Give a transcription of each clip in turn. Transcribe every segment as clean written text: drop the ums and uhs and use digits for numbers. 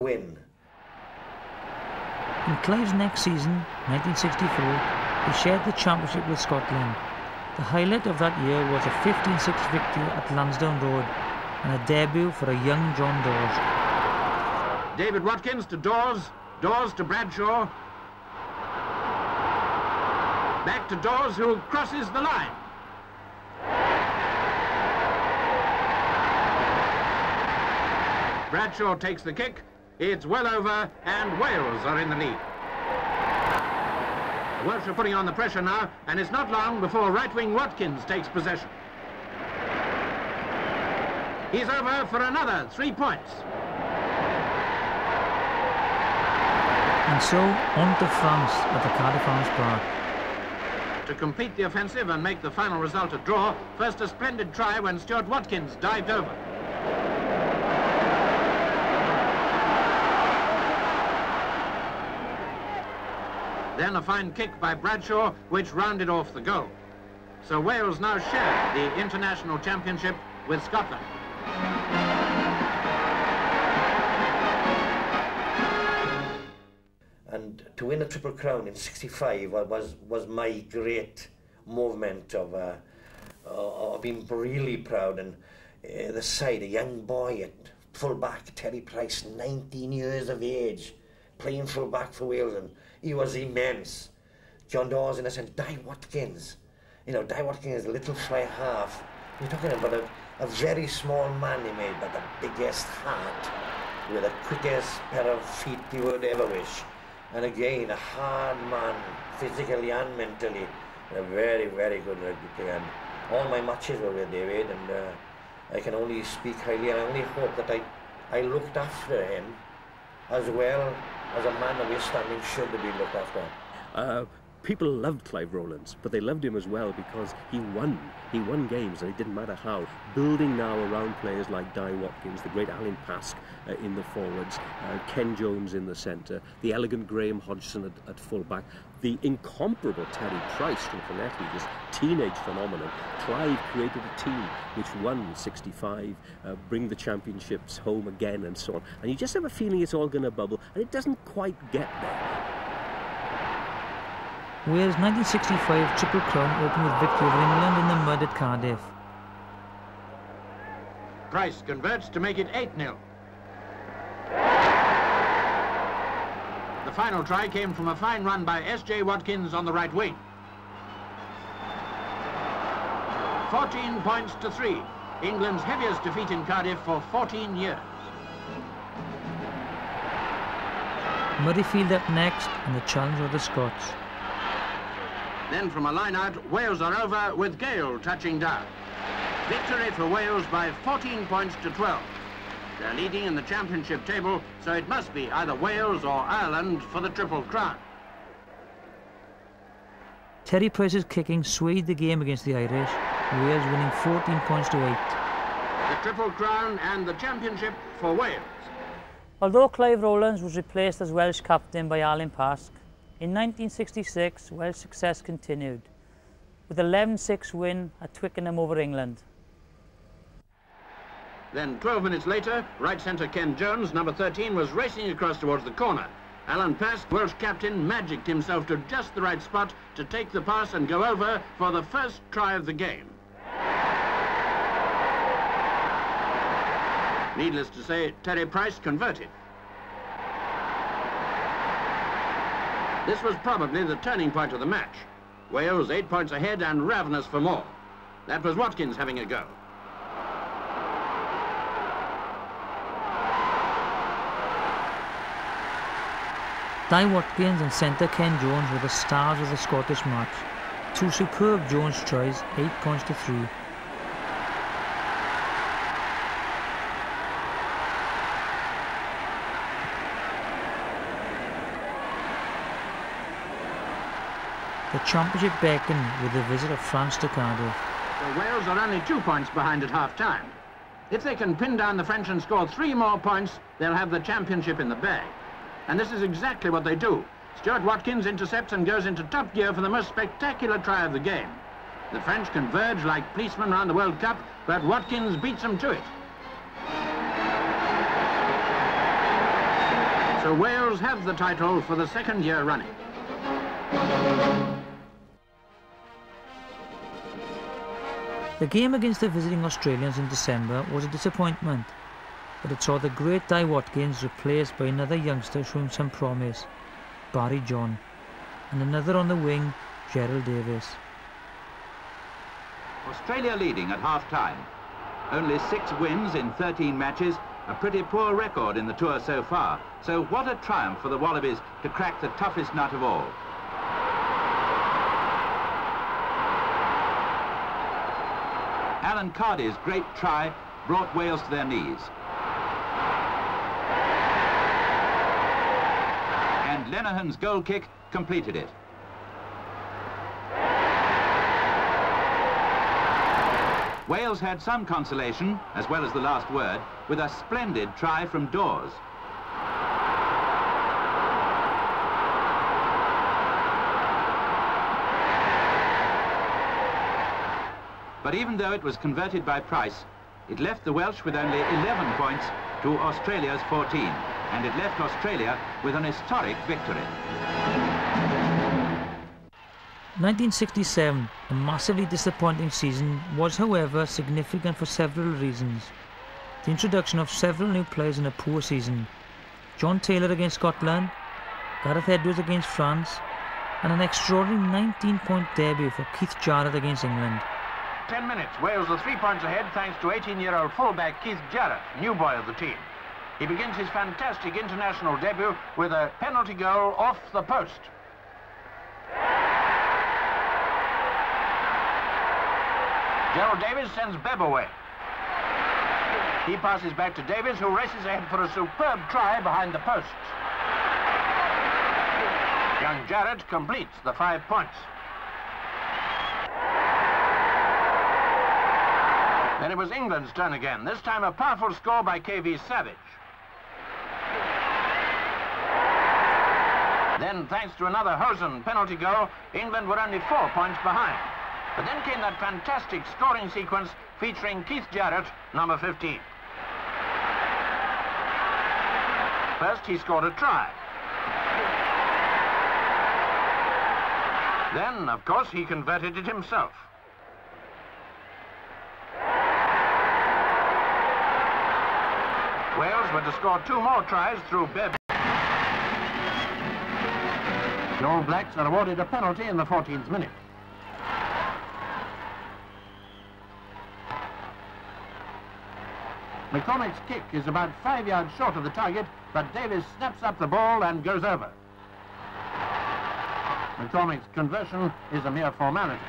win. In Clive's next season, 1964, he shared the championship with Scotland. The highlight of that year was a 15-6 victory at Lansdowne Road and a debut for a young John Dawes. David Watkins to Dawes, Dawes to Bradshaw. Back to Dawes, who crosses the line. Bradshaw takes the kick. It's well over, and Wales are in the lead. The Welsh are putting on the pressure now, and it's not long before right-wing Watkins takes possession. He's over for another 3 points. And so, on to France at the Cardiff Arms Park. To complete the offensive and make the final result a draw, first a splendid try when Stuart Watkins dived over. Then a fine kick by Bradshaw, which rounded off the goal. So Wales now share the international championship with Scotland. And to win a Triple Crown in '65 was my great movement of being really proud. And the side, a young boy at full-back, Terry Price, 19 years of age, playing full-back for Wales, and he was immense. John Dawes in a sense, Di Watkins. You know, Di Watkins is a little fly half. You're talking about a very small man he made, but the biggest heart, with the quickest pair of feet you would ever wish. And again, a hard man, physically and mentally. A very, very good rugby player. And all my matches were with David, and I can only speak highly, and I only hope that I looked after him as well as a man of his standing should be looked after. People loved Clive Rowlands, but they loved him as well because he won. He won games, and it didn't matter how. Building now around players like Di Watkins, the great Alan Pask in the forwards, Ken Jones in the centre, the elegant Graham Hodgson at full-back, the incomparable Terry Price from Llanelli, this teenage phenomenon. Clive created a team which won '65, bring the championships home again, and so on. And you just have a feeling it's all going to bubble, and it doesn't quite get there. Wales' 1965 Triple Crown opened with victory over England in the mud at Cardiff. Price converts to make it 8-0. The final try came from a fine run by S.J. Watkins on the right wing. 14 points to 3. England's heaviest defeat in Cardiff for 14 years. Murrayfield up next, and the challenge of the Scots. Then from a line-out, Wales are over with Gale touching down. Victory for Wales by 14 points to 12. They're leading in the championship table, so it must be either Wales or Ireland for the Triple Crown. Terry Price's kicking swayed the game against the Irish, Wales winning 14 points to 8. The Triple Crown and the championship for Wales. Although Clive Rowlands was replaced as Welsh captain by Alan Pask, in 1966, Welsh success continued, with 11-6 win at Twickenham over England. Then 12 minutes later, right centre Ken Jones, number 13, was racing across towards the corner. Alan Pask, Welsh captain, magicked himself to just the right spot to take the pass and go over for the first try of the game. Needless to say, Terry Price converted. This was probably the turning point of the match. Wales 8 points ahead and ravenous for more. That was Watkins having a go. Di Watkins and centre Ken Jones were the stars of the Scottish match. Two superb Jones tries, 8 points to 3. The championship beckoned with the visit of France to Cardiff. So Wales are only 2 points behind at half-time. If they can pin down the French and score 3 more points, they'll have the championship in the bag. And this is exactly what they do. Stuart Watkins intercepts and goes into top gear for the most spectacular try of the game. The French converge like policemen around the World Cup, but Watkins beats them to it. So Wales have the title for the second year running. The game against the visiting Australians in December was a disappointment, but it saw the great Di Watkins replaced by another youngster showing some promise, Barry John, and another on the wing, Gerald Davis. Australia leading at half-time. Only 6 wins in 13 matches, a pretty poor record in the tour so far. So what a triumph for the Wallabies to crack the toughest nut of all. Alan Cardy's great try brought Wales to their knees. And Lenihan's goal kick completed it. Wales had some consolation, as well as the last word, with a splendid try from Dawes. But even though it was converted by Price, it left the Welsh with only 11 points to Australia's 14, and it left Australia with an historic victory. 1967, a massively disappointing season, was however significant for several reasons. The introduction of several new players in a poor season, John Taylor against Scotland, Gareth Edwards against France, and an extraordinary 19-point debut for Keith Jarrett against England. 10 minutes, Wales are 3 points ahead thanks to 18-year-old fullback Keith Jarrett, new boy of the team. He begins his fantastic international debut with a penalty goal off the post. Gerald Davis sends Bebb away. He passes back to Davis, who races ahead for a superb try behind the posts. Young Jarrett completes the 5 points. Then it was England's turn again, this time a powerful score by KV Savage. Then, thanks to another Hosen penalty goal, England were only 4 points behind. But then came that fantastic scoring sequence featuring Keith Jarrett, number 15. First, he scored a try. Then, of course, he converted it himself. Wales were to score 2 more tries through Bebb. The All Blacks are awarded a penalty in the 14th minute. McCormick's kick is about 5 yards short of the target, but Davis snaps up the ball and goes over. McCormick's conversion is a mere formality.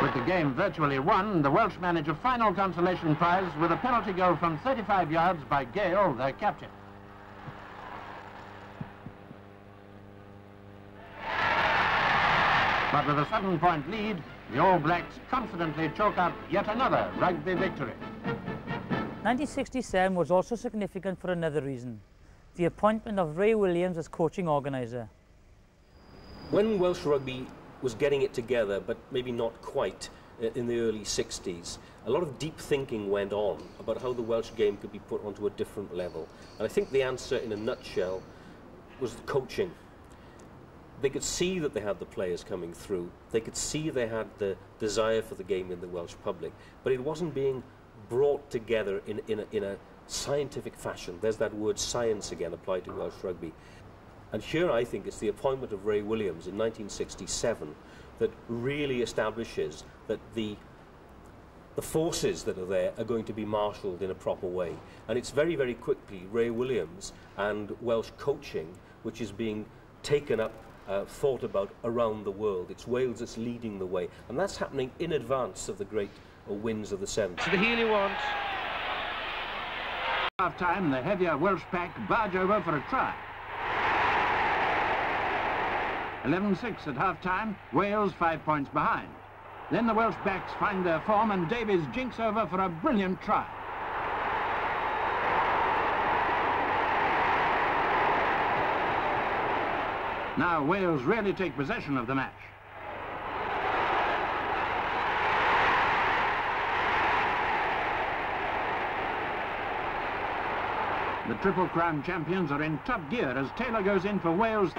With the game virtually won, the Welsh manage a final consolation prize with a penalty goal from 35 yards by Gale, their captain. But with a 7-point lead, the All Blacks confidently chalk up yet another rugby victory. 1967 was also significant for another reason, the appointment of Ray Williams as coaching organiser. When Welsh Rugby was getting it together, but maybe not quite, in the early 60s, a lot of deep thinking went on about how the Welsh game could be put onto a different level. And I think the answer, in a nutshell, was the coaching. They could see that they had the players coming through. They could see they had the desire for the game in the Welsh public, but it wasn't being brought together in a scientific fashion. There's that word science again applied to Welsh Rugby. And here I think it's the appointment of Ray Williams in 1967 that really establishes that the forces that are there are going to be marshalled in a proper way. And it's very, very quickly Ray Williams and Welsh coaching which is being taken up, thought about around the world. It's Wales that's leading the way. And that's happening in advance of the great wins of the 70s. The heel he wants. Half-time, the heavier Welsh pack barge over for a try. 11-6 at half-time, Wales 5 points behind. Then the Welsh backs find their form and Davies jinks over for a brilliant try. Now Wales really take possession of the match. The Triple Crown champions are in top gear as Taylor goes in for Wales'